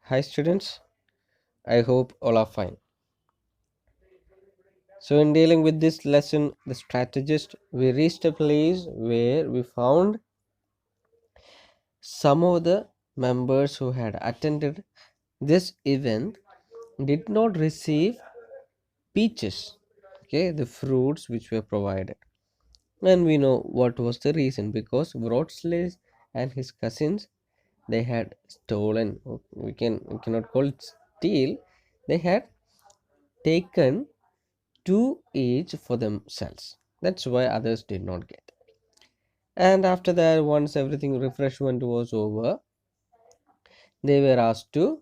Hi students, I hope all are fine. So in dealing with this lesson, the strategist, we reached a place where we found some of the members who had attended this event did not receive peaches, okay, the fruits which were provided. And we know what was the reason, because Wrotsley and his cousins, they had stolen, we cannot call it steal, they had taken two each for themselves. That's why others did not get. And after that, once everything refreshment was over, they were asked to.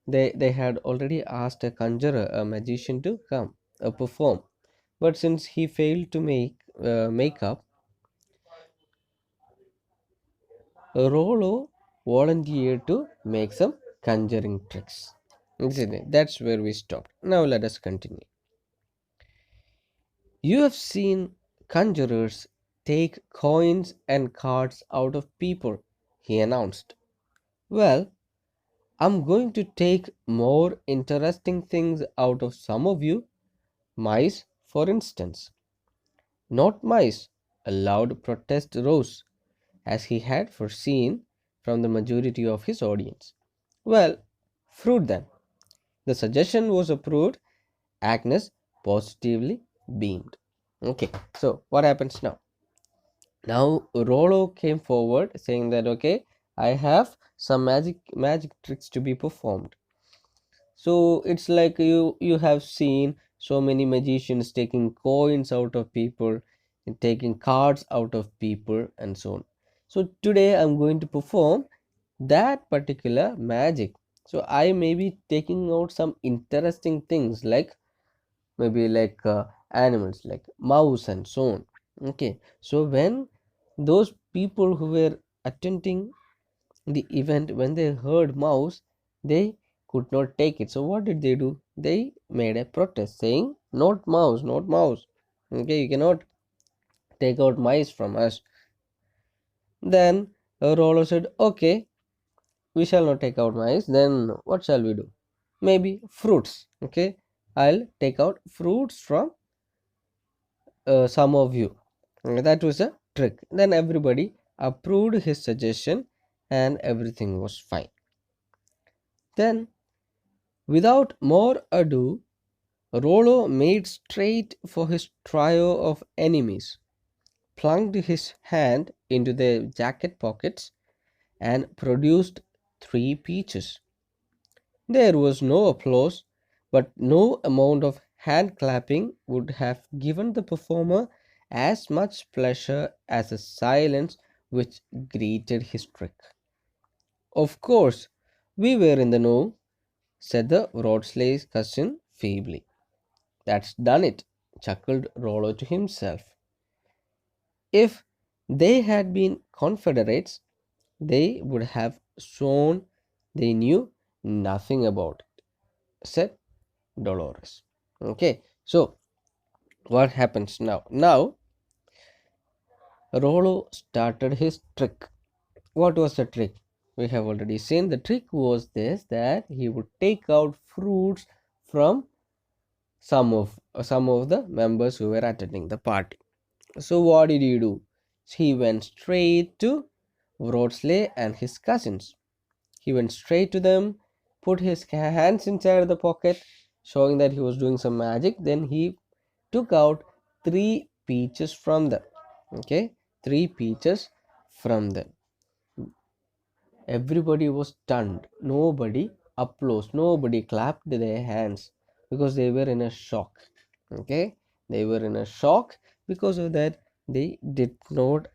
They had already asked a conjurer, a magician, to come perform. But since he failed to make up, Rollo volunteered to make some conjuring tricks. Isn't it? That's where we stopped. Now let us continue. You have seen conjurers take coins and cards out of people, he announced. Well, I'm going to take more interesting things out of some of you. Mice, for instance. Not mice, a loud protest rose, as he had foreseen from the majority of his audience. Well, fruit then. The suggestion was approved. Agnes positively beamed. Okay, so what happens now? Now Rollo came forward saying that okay, I have some magic tricks to be performed. So it's like you have seen so many magicians taking coins out of people and taking cards out of people and so on. So today I'm going to perform that particular magic. So I may be taking out some interesting things like maybe like animals like mouse and so on. Okay, so when those people who were attending the event, when they heard mouse, they could not take it. So what did they do? They made a protest saying, not mouse, not mouse. Okay, you cannot take out mice from us. Then Rollo said, okay, we shall not take out mice. Then what shall we do? Maybe fruits. Okay, I'll take out fruits from some of you. That was a trick. Then everybody approved his suggestion and everything was fine. Then, without more ado, Rollo made straight for his trio of enemies, plunged his hand into their jacket pockets, and produced three peaches. There was no applause, but no amount of hand clapping would have given the performer as much pleasure as the silence which greeted his trick. Of course, we were in the know, said the Rhodsley's cousin feebly. That's done it, chuckled Rollo to himself. If they had been Confederates, they would have shown they knew nothing about it, said Dolores. Okay, so what happens now? Now, Rollo started his trick. What was the trick? We have already seen the trick was this, that he would take out fruits from some of the members who were attending the party. So what did he do? He went straight to Wrotsley and his cousins. He went straight to them, put his hands inside the pocket, showing that he was doing some magic. Then he took out three peaches from them. Okay, three peaches from them. Everybody was stunned. Nobody applauded. Nobody clapped their hands because they were in a shock. Okay, they were in a shock. Because of that, they did not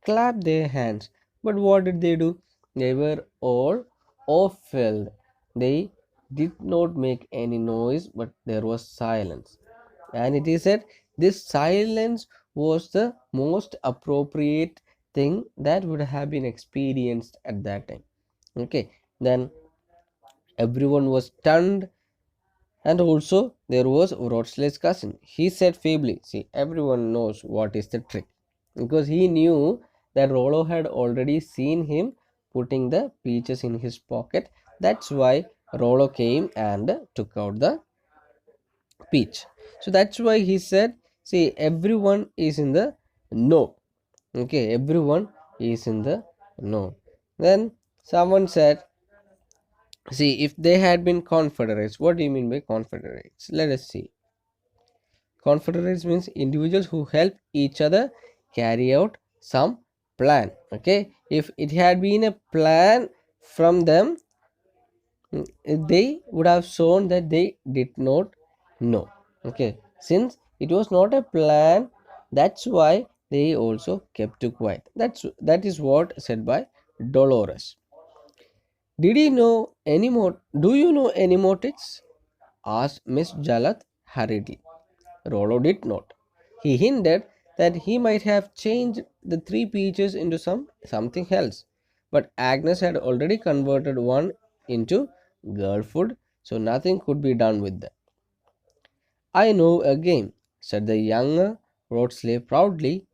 clap their hands. But what did they do? They were all awful. They did not make any noise, but there was silence. And it is said this silence was the most appropriate thing that would have been experienced at that time. Okay, then everyone was stunned, and also there was Wrotsley's cousin. He said feebly, see, everyone knows what is the trick, because he knew that Rollo had already seen him putting the peaches in his pocket. That's why Rollo came and took out the peach. So that's why he said, see, everyone is in the no. Okay, everyone is in the no. Then someone said, see, if they had been confederates, what do you mean by confederates? Let us see. Confederates means individuals who help each other carry out some plan. Okay, if it had been a plan from them, they would have shown that they did not know. Okay, since it was not a plan, that's why they also kept quiet. That is what said by Dolores. Did he know any more? Do you know any more tricks? Asked Miss Jalat hurriedly. Rollo did not. He hinted that he might have changed the three peaches into something else, but Agnes had already converted one into girl food, so nothing could be done with them. I know a game, said the younger road slave proudly,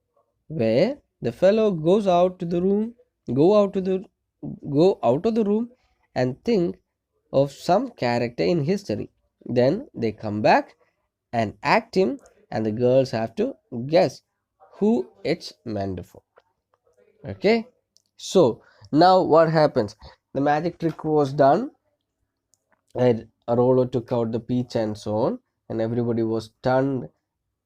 where the fellow go out to the go out of the room and think of some character in history. Then they come back and act him, and the girls have to guess who it's meant for. Okay, so now what happens? The magic trick was done, and Rollo took out the peach and so on, and everybody was stunned.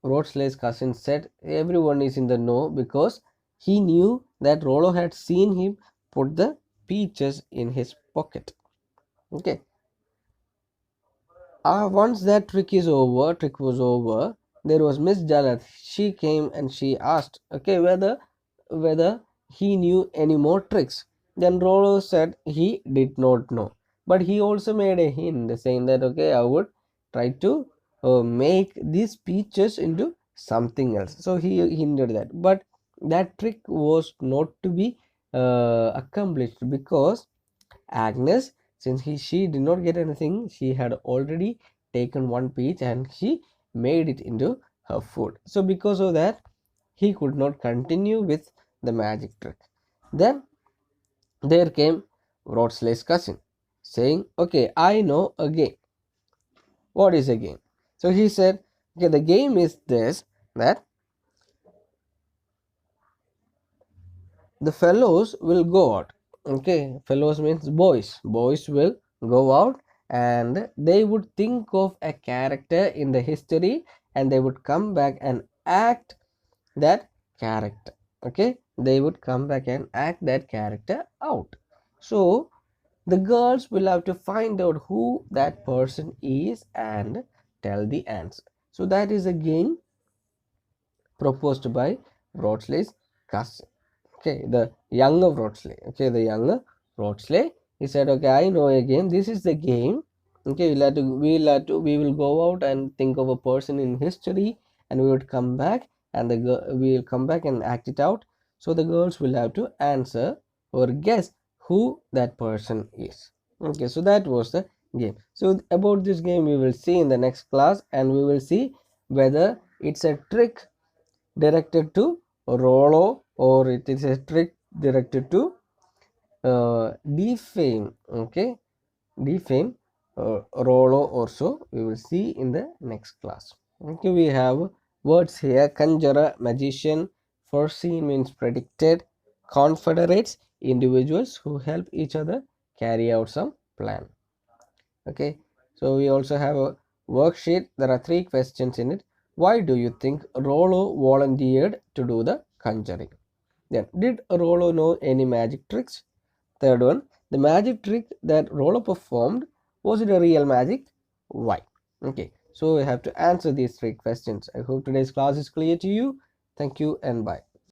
Roadsley's cousin said everyone is in the know because he knew that Rollo had seen him put the peaches in his pocket. Okay, once that trick was over, there was Miss Janet. She came and she asked, okay, whether he knew any more tricks. Then Rollo said he did not know, but he also made a hint saying that okay, I would try to make these peaches into something else. So he hinted that, but that trick was not to be accomplished because Agnes, since she did not get anything, she had already taken one peach and she made it into her food. So because of that, he could not continue with the magic trick. Then there came Rodsley's cousin saying, okay, I know a game. What is a game? So he said, okay, the game is this, that the fellows will go out. Okay, fellows means boys will go out and they would think of a character in the history and they would come back and act that character. Okay, they would come back and act that character out. So the girls will have to find out who that person is and tell the answer. So that is a game proposed by Rotsley's cousin. Okay, the younger Rotsley. Okay, the younger Rotsley. He said, okay, I know a game. This is the game. Okay, we will go out and think of a person in history, and we would come back, and we will come back and act it out. So the girls will have to answer or guess who that person is. Okay, so that was the game. So about this game, we will see in the next class, and we will see whether it's a trick directed to Rollo or it is a trick directed to defame. Okay, defame Rollo or so. We will see in the next class. Okay, we have words here: conjurer, magician, foresee means predicted, confederates, individuals who help each other carry out some plan. Okay, so we also have a worksheet. There are 3 questions in it. Why do you think Rollo volunteered to do the conjuring? Then, did Rollo know any magic tricks? Third one, the magic trick that Rollo performed, was it a real magic? Why? Okay, so we have to answer these 3 questions. I hope today's class is clear to you. Thank you and bye.